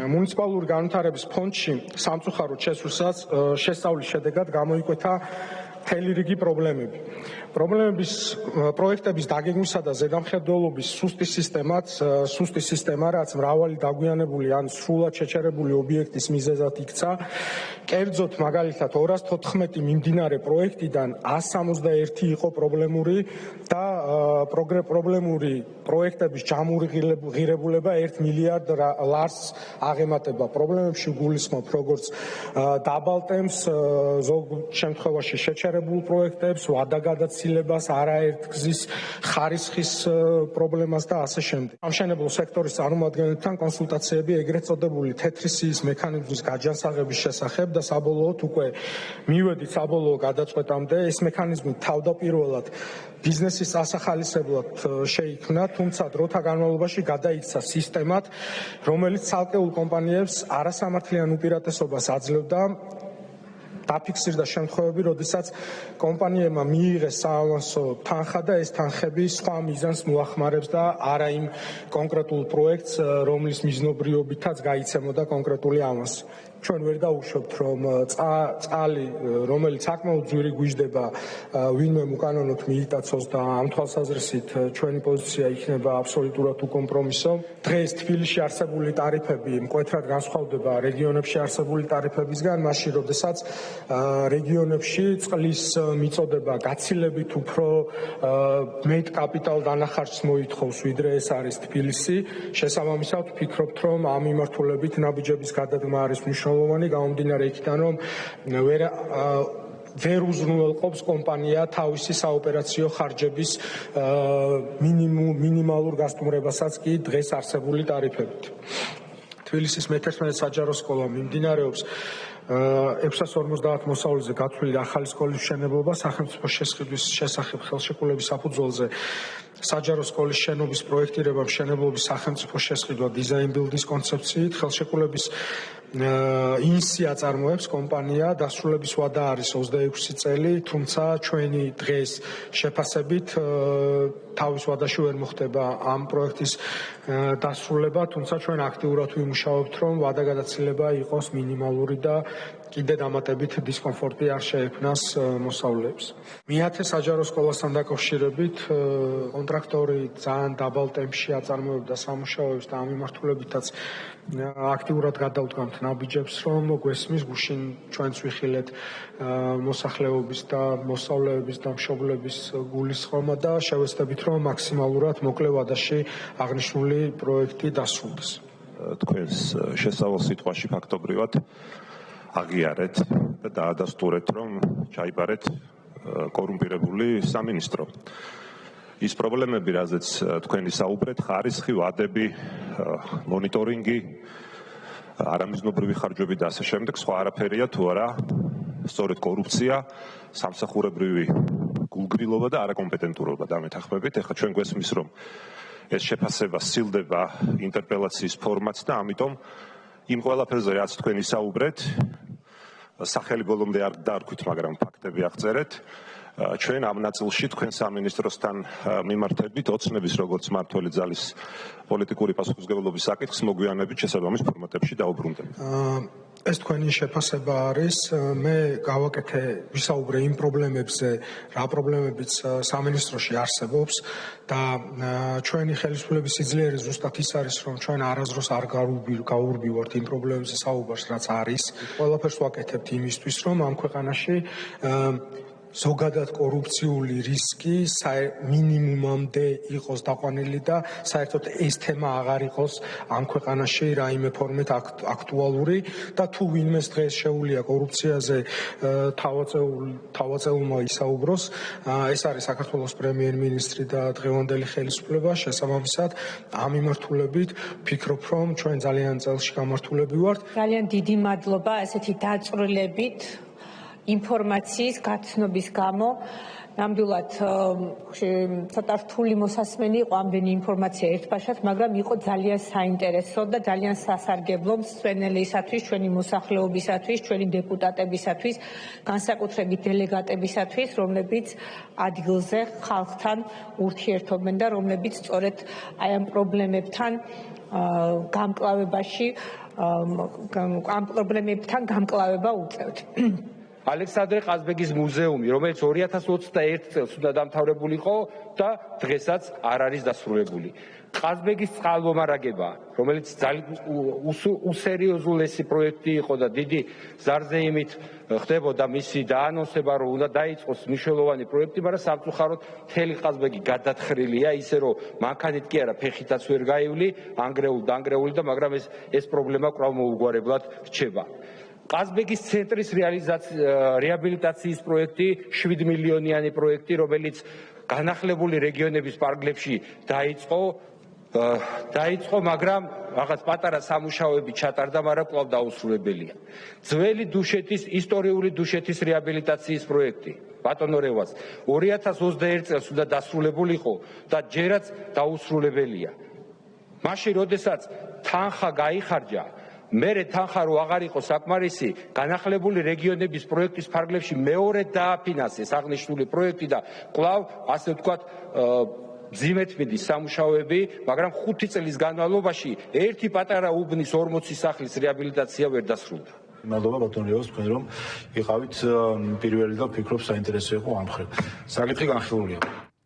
მუნიციპალური განვითარების ფონდში სამწუხაროდ შესწავლის შედეგად გამოიკვეთა მთელი რიგი პრობლემები. პროექტების დაგეგმვისა და ზედამხედველობის სუსტი სისტემა, რაც მრავალი დაგვიანებული ან სრულად შეჩერებული ობიექტის მიზეზად იქცა. კერძოდ, მაგალითად, 214 მიმდინარე პროექტიდან 161 იყო პრობლემური და პრობლემური პროექტების ჯამური ღირებულება 1 მილიარდ ლარს აღემატება. პრობლემებში გულისხმობ როგორც დაბალ ტემპს, ზოგ შემთხვევაში შეჩერებულ პროექტებს, ვადაგადაცილებას, არაერთგზის ხარისხის პრობლემას და ასე შემდეგ. სამშენებლო სექტორის წარმომადგენლებთან კონსულტაციები ეგრეთ წოდებული თეთრი სიის მექანიზმის გაჯანსაღების შესახებ და საბოლოოდ უკვე მივედით საბოლოო გადაწყვეტამდე. ეს მექანიზმი თავდაპირველად ბიზნესის ასახალისებლად შეიქმნა, თუმცა დროთა განმავლობაში გადაიქცა სისტემად, რომელიც ცალკეულ კომპანიებს არასამართლიან უპირატესობას აძლევდა. დაფიქსირდა შემთხვევები, როდესაც კომპანიებმა მიიღეს საავანსო თანხა და ეს თანხები სხვა მიზანს მოახმარებს და არა იმ კონკრეტულ პროექტს, რომლის მიზნობრიობითაც გაიცემოდა კონკრეტული ავანსი. ჩვენ ვერ დავუშვებთ, რომ წყალი, რომელიც საკმაოდ ძვირი გვიждდება, ვინმე უკანონოდ მიიტაცოს და ამ თვალსაზრისით ჩვენი პოზიცია იქნება აბსოლუტურად უკომპრომისო. დღეს თბილისში არსებული ტარიფები მკვეთრად განსხვავდება რეგიონებში არსებული ტარიფებისგან, მაშინ როდესაც რეგიონებში წყლის მიწოდება გაცილებით უფრო მეტ კაპიტალ დანახარჯს მოითხოვს, ვიდრე ეს არის თბილისი. შესაბამისად, ვფიქრობთ, რომ ამ მიმართულებით ნაბიჯების გადადგმა არის მნიშვნელოვანი, გამომდინარე იქიდან, რომ ვერ უზრუნველყოფს კომპანია თავისი საოპერაციო ხარჯების მინიმალურ გასტუმრებასაც კი დღეს არსებული ტარიფებით. თბილისის მე-11 საჯარო სკოლა მიმდინარეობს 650 მოსავლეზე გათვლილი ახალი სკოლის მშენებლობა სახელმწიფო შესყიდვის შესახებ ხელშეკრულების საფუძველზე. საჯარო სკოლის შენობის პროექტირება, მშენებლობის სახელმწიფო შესყიდვა დიზაინ ბილდის კონცეფციით, ხელშეკრულების ინსი აწარმოებს კომპანია, დასრულების ვადა არის 26 წელი, თუმცა ჩვენი დღეს შეფასებით თავის ვადაში ვერ მოხდება ამ პროექტის დასრულება, თუმცა ჩვენ აქტიურად ვიმუშაობთ, რომ ვადაგადაცილება იყოს მინიმალური და კიდე დამატებით დისკომფორტი არ შეექმნას მოსავლეებს. მე-10 საჯარო სკოლასთან დაკავშირებით კონტრაქტორი ძალიან დაბალ ტემპში აწარმოებდა სამუშაოებს და ამ მიმართულებითაც აქტიურად გადავდგამთ ნაბიჯებს, რომ გვესმის გუშინ ჩვენც ვიხილეთ მოსახლეობის და მოსწავლეების და მშობლების გულისხმობა და შევეცდებით, რომ მაქსიმალურად მოკლე ვადაში აღნიშნული პროექტი დასრულდეს. თქვენს შესავალ სიტყვაში ფაქტობრივად აღიარეთ და დაადასტურეთ, რომ ჩაიბარეთ კორუმპირებული სამინისტრო. ის პრობლემები, რაზეც თქვენი საუბრეთ, ხარისხი, ვადები, მონიტორინგი, არამიზნობრივი ხარჯები და ასე შემდეგ, სხვა არაფერია თუ არა, სწორედ კორუფცია, სამსახურებრივი გულგრილობა და არაკომპეტენტურობა დამეთანხმებით. ეხლა ჩვენ გვესმის, რომ ეს შეფასება სცილდება ინტერპელაციის ფორმაც და ამიტომ იმ ყველაფერზე, რაც თქვენ ისაუბრეთ, სახელი ბოლომდე არ დარქვით, მაგრამ ფაქტები აღწერეთ. ჩვენ ამ ნაწილში თქვენ სამინისტროსთან მიმართებით ოცნების როგორც მმართველი ძალის პოლიტიკური პასუხისმგებლობის საკითხს მოგვიანებით შესაბამის ფორმატებში დაუბრუნდებით. ეს თქვენი შეფასება არის, მე გავაკეთე ვისაუბრე იმ პრობლემებზე, რა პრობლემებიც სამინისტროში არსებობს და ჩვენი ხელისუფლების სიძლიერე ზუსტად ის არის, რომ ჩვენ არასდროს არ გაურბივართ იმ პრობლემებზე საუბარს, რაც არის. ყველაფერს ვაკეთებთ იმისთვის, რომ ამ ქვეყანაში ზოგადად კორუფციული რისკი მინიმუმამდე იყოს დაყვანილი და საერთოდ ეს თემა აღარ იყოს ამ ქვეყანაში რაიმე ფორმით აქტუალური და თუ ვინმეს დღეს შეუძლია კორუფციაზე თავაწეულმა ისაუბროს, ეს არის საქართველოს პრემიერ-მინისტრი და დღევანდელი ხელისუფლება. შესაბამისად, ამ მიმართულებით ვფიქრობ, რომ ჩვენ ძალიან წელში გამართულები ვართ. ძალიან დიდი მადლობა ასეთი დაწვრილებით ინფორმაციის გაცნობის გამო. ნამდვილად ცოტა რთული მოსასმენი იყო ამდენი ინფორმაცია ერთბაშად, მაგრამ იყო ძალიან საინტერესო და ძალიან სასარგებლო მსვენელისათვის, ჩვენი მოსახლეობისათვის, ჩვენი დეპუტატებისათვის, განსაკუთრებით დელეგატებისათვის, რომლებიც ადგილზე ხალხთან ურთიერთობენ და რომლებიც სწორედ აი ამ პრობლემებთან გამკლავებაში ამ პრობლემებთან გამკლავება უწევთ. ალექსანდრე ყაზბეგის მუზეუმი, რომელიც 2021 წელს უნდა დამთავრებულიყო და დღესაც არ არის დასრულებული. ყაზბეგის წყალმომარაგება, რომელიც ძალიან უსერიოზულესი პროექტი იყო და დიდი ზარზეიმით ხდებოდა მისი დაანონსება, რომ უნდა დაიწყოს მნიშვნელოვანი პროექტი, მაგრამ სამწუხაროდ მთელი ყაზბეგი გადათხრილია, ისე რომ მანქანით კი არა, ფეხითაც ვერ გაივლი, ანგრეული და მაგრამ ეს პრობლემა კვლავ მოუგვარებლად რჩება. ყაზბეგის ცენტრის რეაბილიტაციის პროექტი 7 მილიონიანი პროექტი, რომელიც განახლებული რეგიონების პარკლებში დაიწყო, მაგრამ რაღაც პატარა სამუშაოები ჩატარდა, მაგრამ კვლავ დაუსრულებელია. ძველი დუშეთის, ისტორიული დუშეთის რეაბილიტაციის პროექტი, ბატონო რევას, 2021 წელს უნდა დასრულებულიყო და ჯერაც დაუსრულებელია. მაშინ, როდესაც თანხა გაიხარჯა, მერე თანხა რო აღარ იყო საკმარისი, განახლებული რეგიონების პროექტის ფარგლებში მეორე დააფინანსეს აღნიშნული პროექტი და კვლავ, ასე ვთქვათ, მძიმედ მიდის სამუშაოები, მაგრამ 5 წლის განმავლობაში ერთი პატარა უბნის 40 სახლის რეაბილიტაცია ვერ დასრულდა. მადლობა ბატონ რევას, თქვენ რომ იყავით პირველი და ვფიქრობ საინტერესო იყო ამ მხრივ. საკითხი განხილულია.